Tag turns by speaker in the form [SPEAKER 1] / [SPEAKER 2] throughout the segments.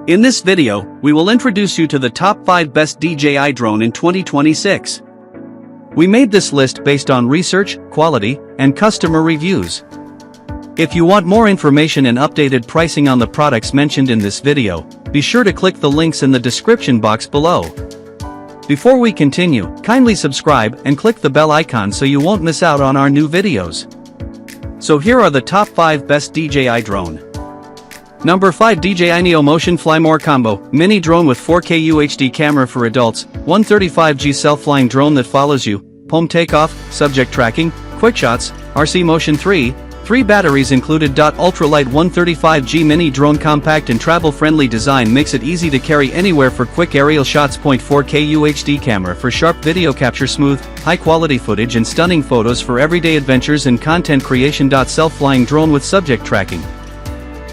[SPEAKER 1] In this video, we will introduce you to the top 5 best DJI drone in 2026. We made this list based on research, quality, and customer reviews. If you want more information and updated pricing on the products mentioned in this video, be sure to click the links in the description box below. Before we continue, kindly subscribe and click the bell icon so you won't miss out on our new videos. So here are the top 5 best DJI drone. Number 5, DJI Neo Motion Fly More Combo Mini Drone with 4K UHD camera for adults, 135G self-flying drone that follows you, POM takeoff, subject tracking, quick shots, RC Motion 3 batteries included. Ultralight 135G mini drone compact and travel-friendly design makes it easy to carry anywhere for quick aerial shots. 4K UHD camera for sharp video capture, smooth, high-quality footage and stunning photos for everyday adventures and content creation. Self-flying drone with subject tracking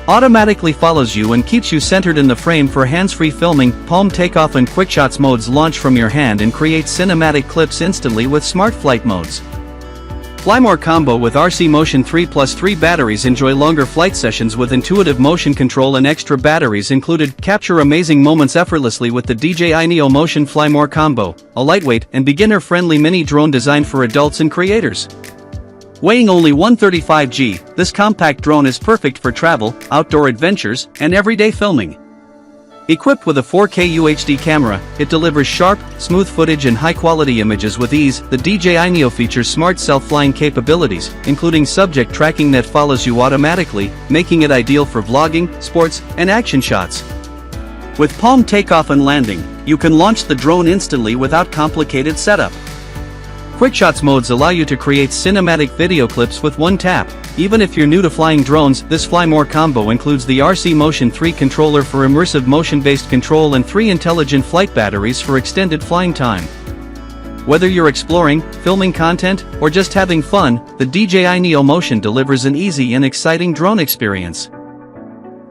[SPEAKER 1] automatically follows you and keeps you centered in the frame for hands-free filming. POM takeoff and quick shots modes launch from your hand and create cinematic clips instantly with smart flight modes. Fly More Combo with RC Motion 3 plus 3 batteries. Enjoy longer flight sessions with intuitive motion control and extra batteries included. Capture amazing moments effortlessly with the DJI Neo Motion Fly More Combo, a lightweight and beginner-friendly mini drone designed for adults and creators. Weighing only 135G, this compact drone is perfect for travel, outdoor adventures, and everyday filming. Equipped with a 4K UHD camera, it delivers sharp, smooth footage and high-quality images with ease. The DJI Neo features smart self-flying capabilities, including subject tracking that follows you automatically, making it ideal for vlogging, sports, and action shots. With POM takeoff and landing, you can launch the drone instantly without complicated setup. Quick shots modes allow you to create cinematic video clips with one tap. Even if you're new to flying drones, this Fly More combo includes the RC Motion 3 controller for immersive motion-based control and 3 intelligent flight batteries for extended flying time. Whether you're exploring, filming content, or just having fun, the DJI Neo Motion delivers an easy and exciting drone experience.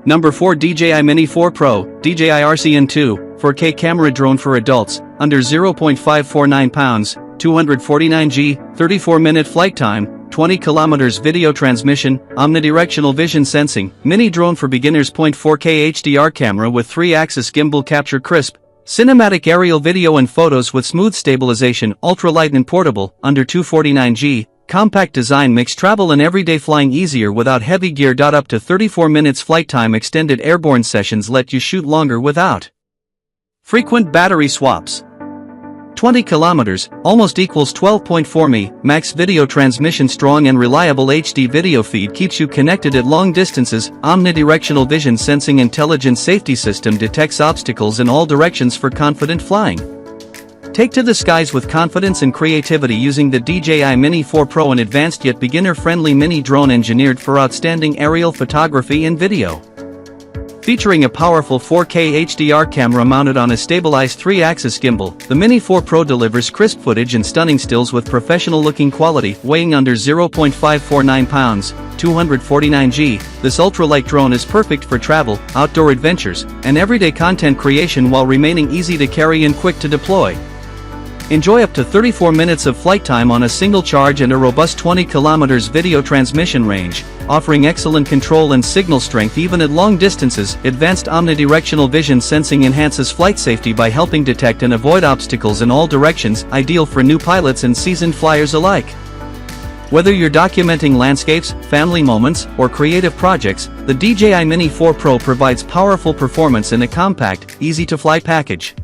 [SPEAKER 1] Number 4, DJI Mini 4 Pro, DJI RCN2, 4K camera drone for adults, under 0.549 pounds, 249G, 34-minute flight time, 20 kilometers video transmission, omnidirectional vision sensing, mini drone for beginners. 4K HDR camera with 3-axis gimbal capture crisp, cinematic aerial video and photos with smooth stabilization. Ultralight and portable, under 249G, compact design makes travel and everyday flying easier without heavy gear. Up to 34 minutes flight time. Extended airborne sessions let you shoot longer without frequent battery swaps. 20 kilometers, almost equals 12.4 mi, max video transmission. Strong and reliable HD video feed keeps you connected at long distances. Omnidirectional vision sensing intelligent safety system detects obstacles in all directions for confident flying. Take to the skies with confidence and creativity using the DJI Mini 4 Pro, an advanced yet beginner-friendly mini drone engineered for outstanding aerial photography and video. Featuring a powerful 4K HDR camera mounted on a stabilized 3-axis gimbal, the Mini 4 Pro delivers crisp footage and stunning stills with professional-looking quality. Weighing under 0.549 pounds, 249G, this ultralight drone is perfect for travel, outdoor adventures, and everyday content creation while remaining easy to carry and quick to deploy. Enjoy up to 34 minutes of flight time on a single charge and a robust 20 kilometers video transmission range, offering excellent control and signal strength even at long distances. Advanced omnidirectional vision sensing enhances flight safety by helping detect and avoid obstacles in all directions, ideal for new pilots and seasoned flyers alike. Whether you're documenting landscapes, family moments, or creative projects, the DJI Mini 4 Pro provides powerful performance in a compact, easy-to-fly package.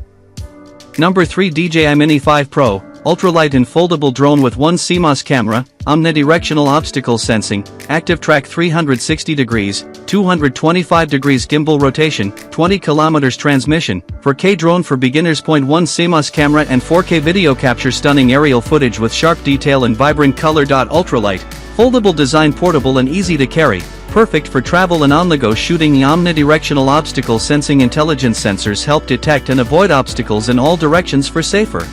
[SPEAKER 1] Number 3, DJI Mini 5 Pro, ultralight and foldable drone with 1 CMOS camera, omnidirectional obstacle sensing, active track 360 degrees, 225 degrees gimbal rotation, 20 kilometers transmission, 4K drone for beginners. 1 CMOS camera and 4K video capture stunning aerial footage with sharp detail and vibrant color. Ultralight, foldable design, portable and easy to carry, perfect for travel and on-the-go shooting. The omnidirectional obstacle sensing intelligence sensors help detect and avoid obstacles in all directions for safer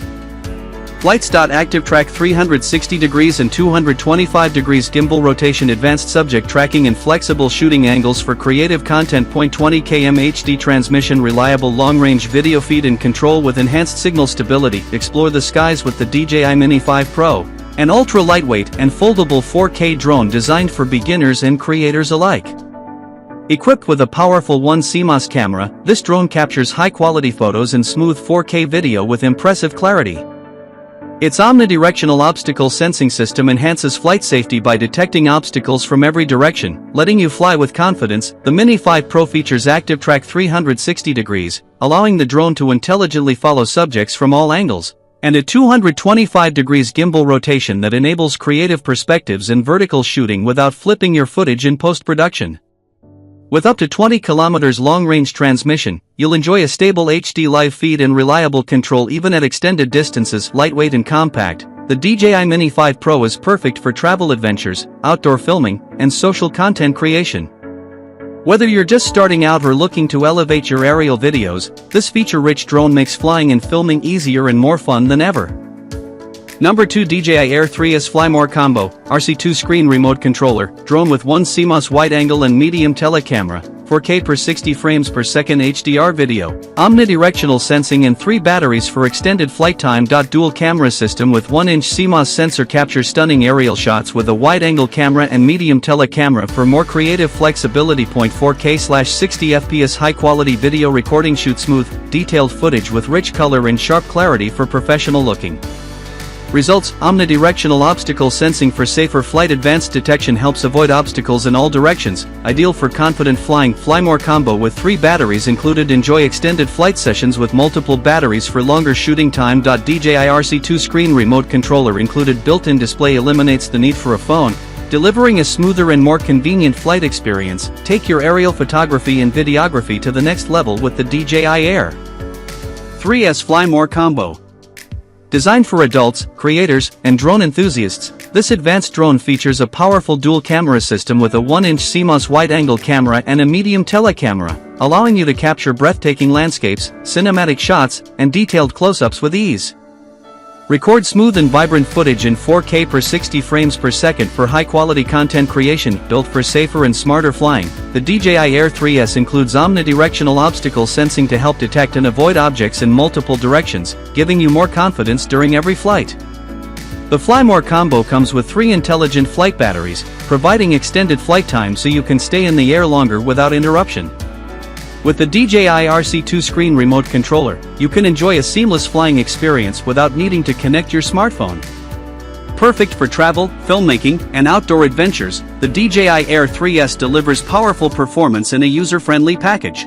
[SPEAKER 1] flights. Active track 360 degrees and 225 degrees gimbal rotation, advanced subject tracking and flexible shooting angles for creative content. 20 km HD transmission, reliable long-range video feed and control with enhanced signal stability. Explore the skies with the DJI Mini 5 Pro, an ultra-lightweight and foldable 4K drone designed for beginners and creators alike. Equipped with a powerful 1 CMOS camera, this drone captures high-quality photos and smooth 4K video with impressive clarity. Its omnidirectional obstacle sensing system enhances flight safety by detecting obstacles from every direction, letting you fly with confidence. The Mini 5 Pro features Active Track 360 degrees, allowing the drone to intelligently follow subjects from all angles, and a 225 degrees gimbal rotation that enables creative perspectives and vertical shooting without flipping your footage in post-production. With up to 20 km long-range transmission, you'll enjoy a stable HD live feed and reliable control even at extended distances. Lightweight and compact, the DJI Mini 5 Pro is perfect for travel adventures, outdoor filming, and social content creation. Whether you're just starting out or looking to elevate your aerial videos, this feature-rich drone makes flying and filming easier and more fun than ever. Number 2, DJI Air 3S Fly More Combo, RC2 Screen Remote Controller, drone with 1 CMOS wide-angle and medium telecamera, 4K per 60 frames per second HDR video, omnidirectional sensing and 3 batteries for extended flight time. Dual camera system with 1-inch CMOS sensor captures stunning aerial shots with a wide-angle camera and medium telecamera for more creative flexibility. 4K/60 FPS high-quality video recording. Shoot smooth, detailed footage with rich color and sharp clarity for professional looking results. Omnidirectional obstacle sensing for safer flight. Advanced detection helps avoid obstacles in all directions, ideal for confident flying. Fly More Combo with 3 batteries included. Enjoy extended flight sessions with multiple batteries for longer shooting time. DJI RC2 Screen Remote Controller included. Built-in display eliminates the need for a phone, delivering a smoother and more convenient flight experience. Take your aerial photography and videography to the next level with the DJI Air 3S Fly More Combo. Designed for adults, creators, and drone enthusiasts, this advanced drone features a powerful dual camera system with a 1-inch CMOS wide-angle camera and a medium telecamera, allowing you to capture breathtaking landscapes, cinematic shots, and detailed close-ups with ease. Record smooth and vibrant footage in 4K per 60 frames per second for high-quality content creation. Built for safer and smarter flying, the DJI Air 3S includes omnidirectional obstacle sensing to help detect and avoid objects in multiple directions, giving you more confidence during every flight. The Fly More Combo comes with 3 intelligent flight batteries, providing extended flight time so you can stay in the air longer without interruption. With the DJI RC2 Screen Remote Controller, you can enjoy a seamless flying experience without needing to connect your smartphone. Perfect for travel, filmmaking, and outdoor adventures, the DJI Air 3S delivers powerful performance in a user-friendly package.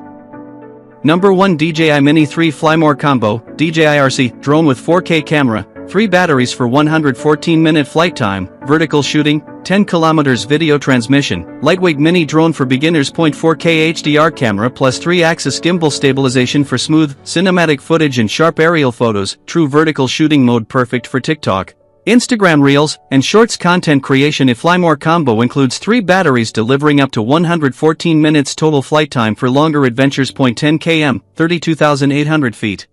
[SPEAKER 1] Number 1, DJI Mini 3 Fly More Combo, DJI RC drone with 4K camera, 3 batteries for 114-minute flight time, vertical shooting, 10 km video transmission, lightweight mini drone for beginners. 4K HDR camera plus 3-axis gimbal stabilization for smooth, cinematic footage and sharp aerial photos. True vertical shooting mode perfect for TikTok, Instagram Reels, and Shorts content creation. A Fly More Combo includes 3 batteries delivering up to 114 minutes total flight time for longer adventures. 10 km, 32,800 feet.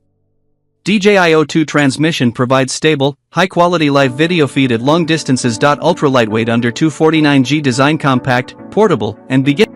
[SPEAKER 1] DJI O2 transmission provides stable, high-quality live video feed at long distances. Ultra lightweight under 249 g, design compact, portable, and begin